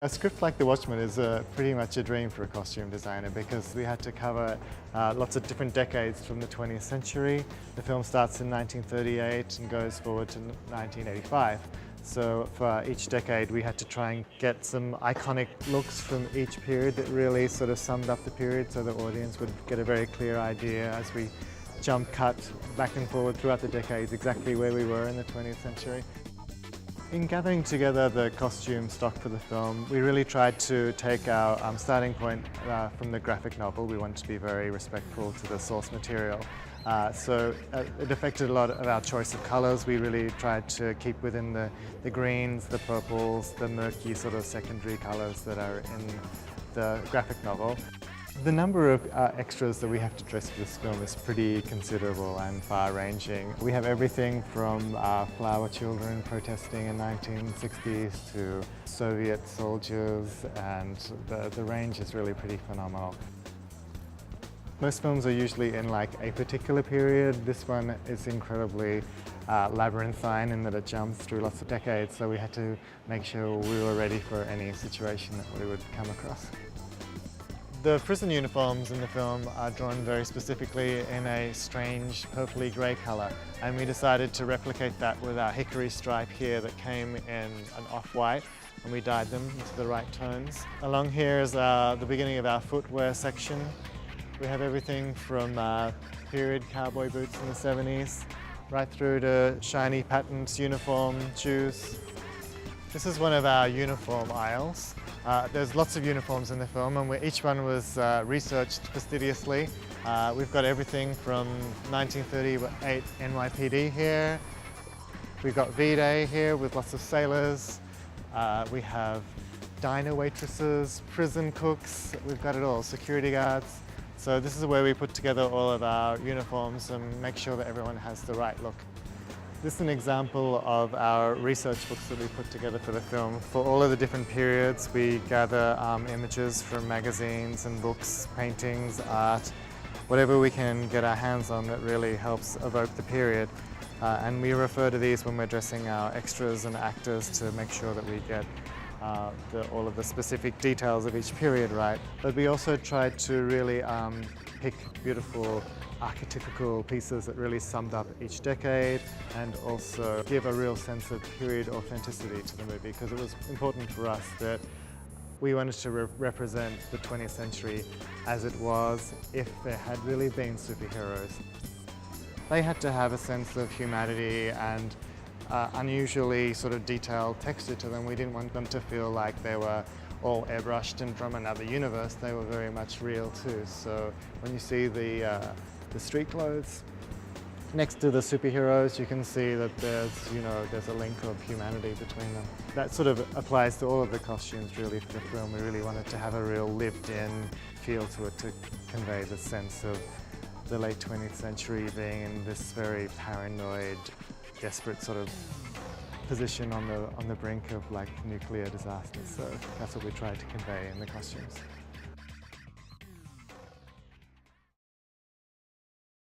A script like The Watchmen is pretty much a dream for a costume designer because we had to cover lots of different decades from the 20th century. The film starts in 1938 and goes forward to 1985. So for each decade we had to try and get some iconic looks from each period that really sort of summed up the period so the audience would get a very clear idea as we jump cut back and forward throughout the decades exactly where we were in the 20th century. In gathering together the costume stock for the film, we really tried to take our starting point from the graphic novel. We wanted to be very respectful to the source material. It affected a lot of our choice of colours. We really tried to keep within the greens, the purples, the murky sort of secondary colours that are in the graphic novel. The number of extras that we have to dress for this film is pretty considerable and far-ranging. We have everything from flower children protesting in 1960s to Soviet soldiers, and the range is really pretty phenomenal. Most films are usually in like a particular period. This one is incredibly labyrinthine in that it jumps through lots of decades, so we had to make sure we were ready for any situation that we would come across. The prison uniforms in the film are drawn very specifically in a strange purpley grey colour, and we decided to replicate that with our hickory stripe here that came in an off-white, and we dyed them into the right tones. Along here is the beginning of our footwear section. We have everything from period cowboy boots in the 70s right through to shiny patterned uniform shoes. This is one of our uniform aisles. There's lots of uniforms in the film, and each one was researched fastidiously. We've got everything from 1938 NYPD here. We've got V-Day here with lots of sailors. We have diner waitresses, prison cooks, we've got it all, security guards. So this is where we put together all of our uniforms and make sure that everyone has the right look. This is an example of our research books that we put together for the film. For all of the different periods, we gather images from magazines and books, paintings, art, whatever we can get our hands on that really helps evoke the period. And we refer to these when we're dressing our extras and actors to make sure that we get all of the specific details of each period right. But we also tried to really pick beautiful archetypical pieces that really summed up each decade and also give a real sense of period authenticity to the movie, because it was important for us that we wanted to represent the 20th century as it was if there had really been superheroes. They had to have a sense of humanity and unusually sort of detailed texture to them. We didn't want them to feel like they were all airbrushed and from another universe. They were very much real too. So when you see the street clothes next to the superheroes, you can see that there's a link of humanity between them. That sort of applies to all of the costumes really for the film. We really wanted to have a real lived-in feel to it to convey the sense of the late 20th century being in this very paranoid, desperate sort of position on the brink of like nuclear disaster. So that's what we tried to convey in the costumes.